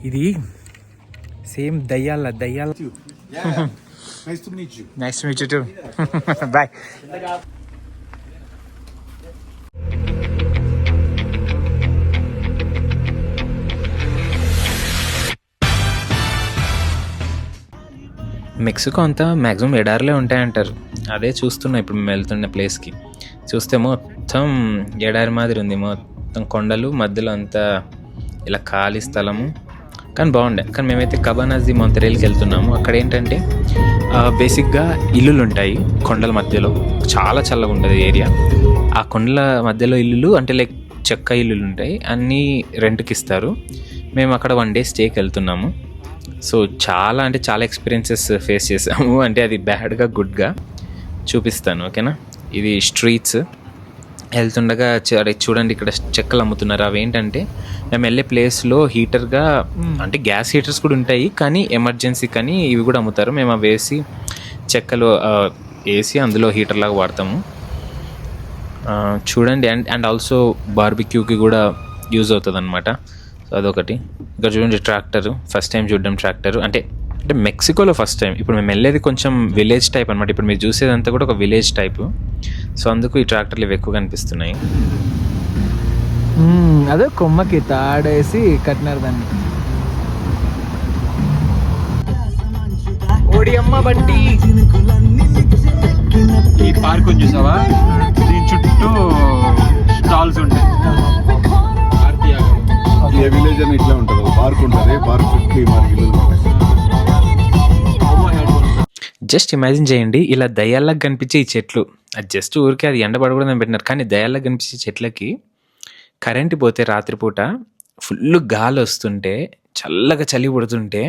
ఇది సేమ్ దయ్యాల Nice to meet you. Nice to meet you too boy. Mexico అంతా maximum ఎడారులే ఉంటాయంటారు. అదే చూస్తున్నా ఇప్పుడు మేము వెళ్తున్న ప్లేస్కి. చూస్తే మొత్తం ఎడారి మాదిరి ఉంది, మొత్తం కొండలు, మధ్యలో అంతా ఇలా ఖాళీ స్థలము. కానీ బాగుండే. కానీ మేమైతే కబానాస్ ది మొంతరేల్కి వెళ్తున్నాము. అక్కడ ఏంటంటే బేసిక్గా ఇల్లులు ఉంటాయి కొండల మధ్యలో, చాలా చల్లగా ఉంటుంది ఏరియా. ఆ కొండల మధ్యలో ఇల్లులు అంటే లైక్ చెక్క ఇల్లులు ఉంటాయి, అన్నీ రెంట్కి ఇస్తారు. మేము అక్కడ 1 day స్టేకి వెళ్తున్నాము. సో చాలా అంటే చాలా ఎక్స్పీరియన్సెస్ ఫేస్ చేసాము. అంటే అది బ్యాడ్గా గుడ్గా చూపిస్తాను, ఓకేనా. ఇది స్ట్రీట్స్ వెళ్తుండగా చూడండి, ఇక్కడ చెక్కలు అమ్ముతున్నారు. అవి ఏంటంటే మేము వెళ్ళే ప్లేస్లో హీటర్గా అంటే గ్యాస్ హీటర్స్ కూడా ఉంటాయి, కానీ ఎమర్జెన్సీ కానీ ఇవి కూడా అమ్ముతారు. మేము అవి వేసి చెక్కలు వేసి అందులో హీటర్ లాగా వాడతాము. చూడండి. అండ్ ఆల్సో బార్బిక్యూకి కూడా యూజ్ అవుతుంది అనమాట. సో అదొకటి. ఇక్కడ చూడండి ట్రాక్టర్, ఫస్ట్ టైం చూడడం ట్రాక్టర్. అంటే మెక్సికోలో ఫస్ట్ టైం. ఇప్పుడు మేము వెళ్ళేది కొంచెం విలేజ్ టైప్ అనమాట. ఇప్పుడు మీరు చూసేదంతా కూడా ఒక విలేజ్ టైపు. సో అందుకు ఈ ట్రాక్టర్లు ఇవి ఎక్కువ కనిపిస్తున్నాయి. అదే కొమ్మకి తాడేసి కట్టినారు దాన్ని. ఓడియమ్మ బట్టి ఈ పార్క్ చూసావా, దీని చుట్టూ స్టాల్స్ ఉంటాయి. ఏ విలేజ్ అని ఇట్లా ఉంటుంది, పార్క్ ఉంటుంది, పార్క్ చుట్టూ మనకి ఇల్లు ఉంటాయి. జస్ట్ ఇమాజిన్ చేయండి, ఇలా దయ్యాలకు కనిపించే ఈ చెట్లు, అది జస్ట్ ఊరికే అది ఎండబడకూడదని పెట్టినారు. కానీ దయ్యాలకు కనిపించే చెట్లకి కరెంట్ పోతే రాత్రిపూట ఫుల్ గాలి వస్తుంటే, చల్లగా చలి పుడుతుంటే,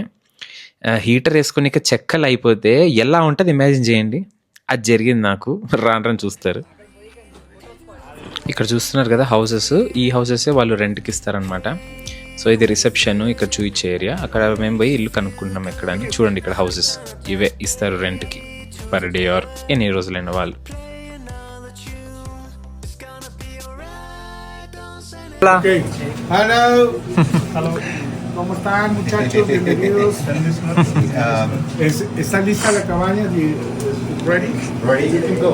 హీటర్ వేసుకుని చెక్కలు అయిపోతే ఎలా ఉంటుంది ఇమాజిన్ చేయండి. అది జరిగింది నాకు. రాను చూస్తారు. ఇక్కడ చూస్తున్నారు కదా హౌసెస్, ఈ హౌసెస్ వాళ్ళు రెంట్కి ఇస్తారనమాట. సో ఇది రిసెప్షన్, ఇక్కడ చూపించే ఏరియా. అక్కడ మేము పోయి ఇల్లు కనుక్కుంటున్నాం ఎక్కడ అని. చూడండి ఇక్కడ హౌసెస్ ఇవే ఇస్తారు రెంట్కి పర్ డే ఆర్ ఎన్ని రోజులైన వాళ్ళు. Okay. Hello. Hello. ¿Cómo están, muchachos? Bienvenidos. ¿Está lista la cabaña? Ready? Ready to go.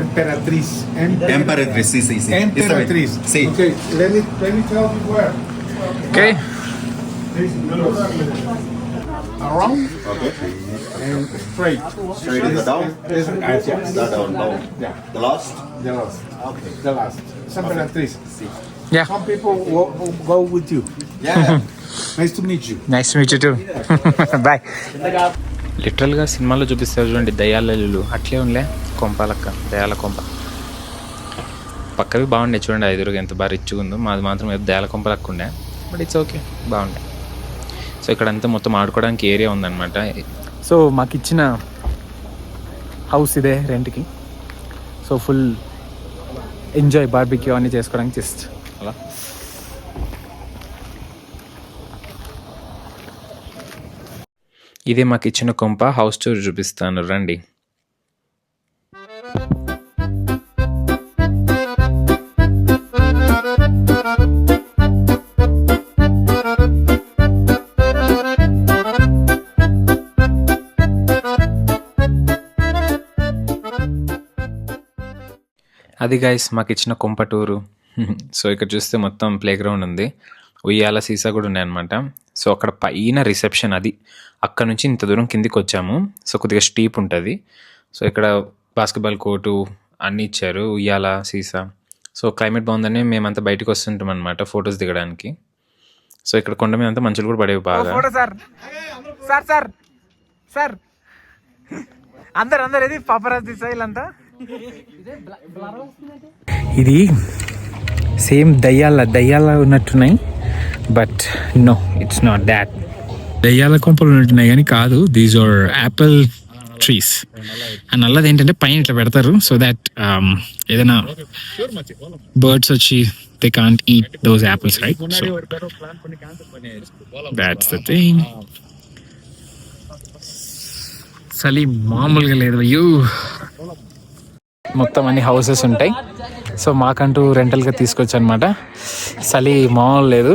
Emperatriz. Emperatriz, sí. Emperatriz. Sí. Okay. Let me tell you where. Okay. Around. Okay. And straight. Straight in the down. The down. Yeah. The last. The last. Okay. The last. It's Emperatriz. Sí. Yeah. Some people will go with you. Yeah. Nice to meet you. Nice to meet you too boy. లిటరల్గా సినిమాలో చూపిస్తారు చూడండి దయ్యాల ఇల్లు, అట్లే ఉండలే. కొంపాలక్క దయాల కొంప. పక్కవి బాగుండే చూడండి, ఎదురుగా ఎంత బాగా రిచ్గా ఉందో. మాది మాత్రం దయాల కొంపలక్క ఉండే, బట్ ఇట్స్ ఓకే, బాగుండే. సో ఇక్కడంతా మొత్తం ఆడుకోవడానికి ఏరియా ఉందన్నమాట. సో మాకు ఇచ్చిన హౌస్ ఇదే రెంట్కి. సో ఫుల్ ఎంజాయ్ బార్బిక్యూ అన్నీ చేసుకోవడానికి జస్ట్ అలా. ఇదే మాకు ఇచ్చిన కొంప. హౌస్ టూర్ చూపిస్తాను రండి. అది గైస్ మాకు ఇచ్చిన కొంప టూరు. సో ఇక్కడ చూస్తే మొత్తం ప్లే గ్రౌండ్ ఉంది, ఉయ్యాల సీసా కూడా ఉన్నాయన్నమాట. సో అక్కడ పైన రిసెప్షన్, అది అక్కడ నుంచి ఇంత దూరం కిందికి వచ్చాము. సో కొద్దిగా స్టీప్ ఉంటుంది. సో ఇక్కడ బాస్కెట్బాల్ కోర్టు అన్నీ ఇచ్చారు, ఉయ్యాల సీసా. సో క్లైమేట్ బాగుందని మేమంతా బయటకు వస్తుంటాం అనమాట ఫొటోస్ దిగడానికి. సో ఇక్కడ కొండ మీద అంతా మంచులు కూడా పడేవి బాగా. సార్ అందరు ఏది పాపరాజీ వీళ్ళంతా. ఇది సేమ్ దయ్యాల ఉన్నట్టున్నాయి, but no it's not that. దయ్యాల కొంపలు ఉన్నట్టున్నాయి కానీ కాదు, these are apple trees. And అల్లది ఏంటంటే పైన ఇట్లా పెడతారు, సో దాట్ ఏదైనా బర్డ్స్ వచ్చి they can't eat those apples, right? So that's the thing. చలి మామూలుగా లేదు అయ్యో. మొత్తం అన్ని హౌసెస్ ఉంటాయి. సో మాకంటూ రెంటల్గా తీసుకొచ్చు అనమాట. చలి మామూలు లేదు.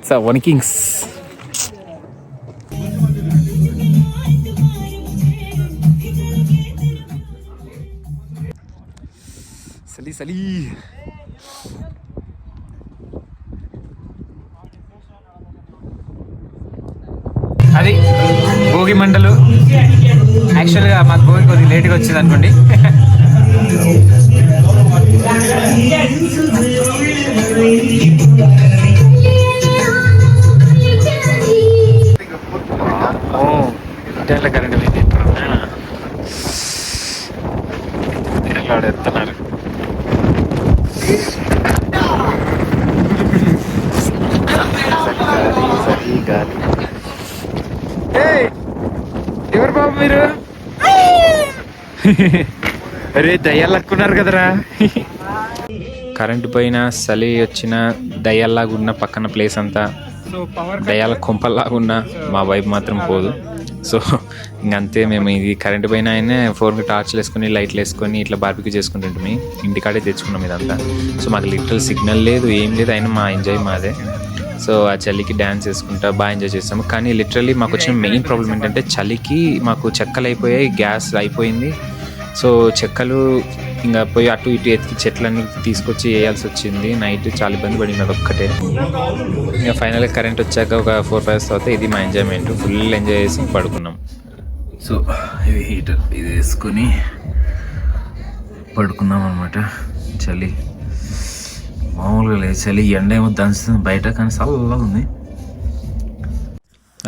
సో వనికింగ్స్ చలి అది భోగి మంటలు. యాక్చువల్గా మాకు భోగి కొద్దిగా లేట్గా వచ్చింది అనుకోండి. కరెంట్ ఎత్తున్నారు. ఎవరు బాబు మీరు? అరే దయ్యాలనుకున్నారు కదరా. కరెంటు పోయినా చలి వచ్చిన దయ్యాల్లాగా ఉన్న పక్కన ప్లేస్ అంతా దయ్యాల కొంపల్లాగా ఉన్న మా వైపు మాత్రం పోదు. సో ఇంకంతే. మేము ఇది కరెంటు పోయినా అయినా ఫోన్కి టార్చ్లు వేసుకొని లైట్లు వేసుకొని ఇట్లా బార్బిక్యూ చేసుకుంటుంటాము. ఇంటికాడే తెచ్చుకున్నాం ఇదంతా. సో మాకు లిటరల్ సిగ్నల్ లేదు, ఏం లేదు, అయినా మా ఎంజాయ్ మాదే. సో ఆ చలికి డ్యాన్స్ వేసుకుంటా బాగా ఎంజాయ్ చేస్తాము. కానీ లిటరల్లీ మాకు వచ్చిన మెయిన్ ప్రాబ్లం ఏంటంటే చలికి మాకు చెక్కలు అయిపోయాయి, గ్యాస్ అయిపోయింది. సో చెక్కలు ఇంకా పోయి అటు ఇటు ఎత్తి చెట్లన్నీ తీసుకొచ్చి వేయాల్సి వచ్చింది. నైట్ చాలా ఇబ్బంది పడింది అదొక్కటే. ఇంకా ఫైనల్గా కరెంట్ వచ్చాక ఒక 4-5 hours తర్వాత ఇది మా ఎంజాయ్మెంట్. ఫుల్ ఎంజాయ్ చేసి పడుకున్నాం. సో ఇది హీటర్ ఇది వేసుకొని పడుకున్నాం అనమాట. చలి మామూలుగా లేదు. చలి ఎండ ఏమో దంచుతుంది బయట, కానీ చల్లగా ఉంది.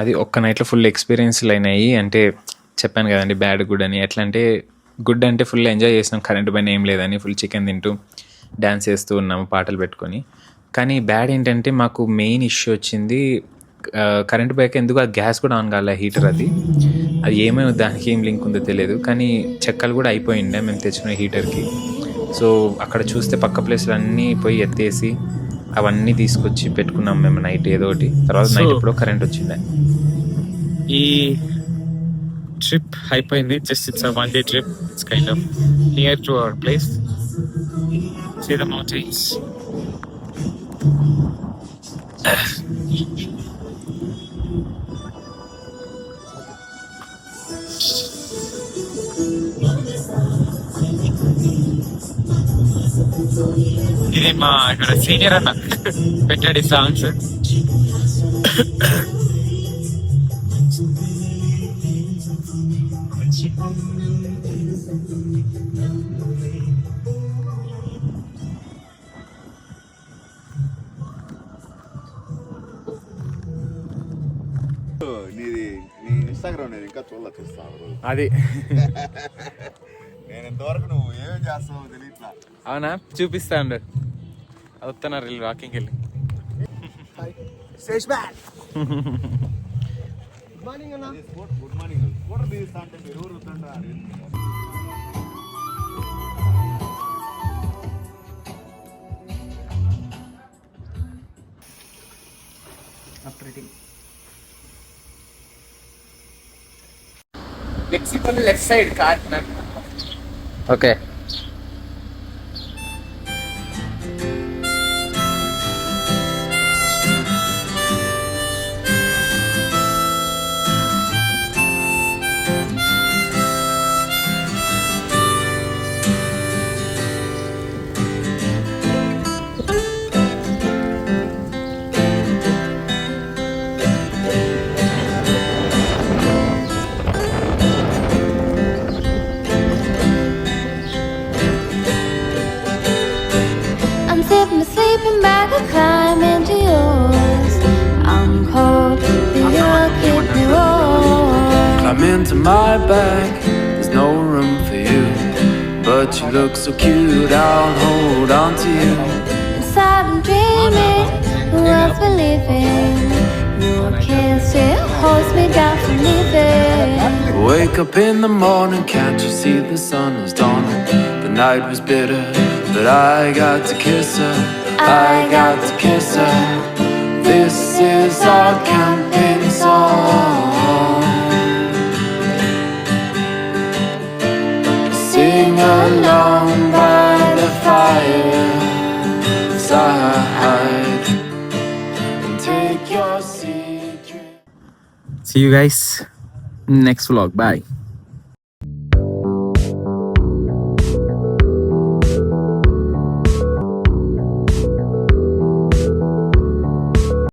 అది ఒక్క నైట్లో ఫుల్ ఎక్స్పీరియన్స్లు అయినాయి. అంటే చెప్పాను కదండి బ్యాడ్ గుడ్ అని. ఎట్లా అంటే గుడ్ అంటే ఫుల్ ఎంజాయ్ చేసినాం, కరెంటు పైన ఏం లేదని ఫుల్ చికెన్ తింటూ డ్యాన్స్ చేస్తూ ఉన్నాము పాటలు పెట్టుకొని. కానీ బ్యాడ్ ఏంటంటే మాకు మెయిన్ ఇష్యూ వచ్చింది కరెంటు పోయాక ఎందుకు ఆ గ్యాస్ కూడా ఆన్ కాలే, హీటర్ అది ఏమైనా దానికి ఏం లింక్ ఉందో తెలియదు. కానీ చెక్కలు కూడా అయిపోయిండే మేము తెచ్చిన హీటర్కి. సో అక్కడ చూస్తే పక్క ప్లేస్లు అన్నీ పోయి ఎత్తేసి అవన్నీ తీసుకొచ్చి పెట్టుకున్నాం మేము నైట్ ఏదో ఒకటి. తర్వాత నైట్ ఇప్పుడు కరెంట్ వచ్చిండే. ఈ ట్రిప్ అయిపోయింది. Just it's a 1 day trip. It's kind of near to our place. See the mountains. ఇది మా ఇక్కడ సీనియర్ అన్న పెట్టాడు సాంగ్స్. నీ ఇన్స్టాగ్రామ్ నేను ఇంకా చూస్తాను. అది నేను ఇంతవరకు నువ్వు ఏమేం చేస్తావు తెలియట్లా. అవునా? చూపిస్తాను. వస్తున్నారు వీళ్ళు వాకింగ్కి వెళ్ళి. Good morning. స్కూటర్ తీస్తా అంటే మీరు ఊరు వస్తుంటారు. Left side car. Okay. Sleeping bag, I climb into yours. I'm cold, but you'll keep me warm. Climb into my bag, there's no room for you, but you look so cute, I'll hold on to you. Inside I'm dreaming, who else believing? Your kiss still holds me down from leaving. Wake up in the morning, can't you see the sun is dawning? The night was bitter, but I got to kiss her. I got to kiss her. This is our camping song. Sing sitting alone by the fireside and take your seat. See you guys next vlog. Bye.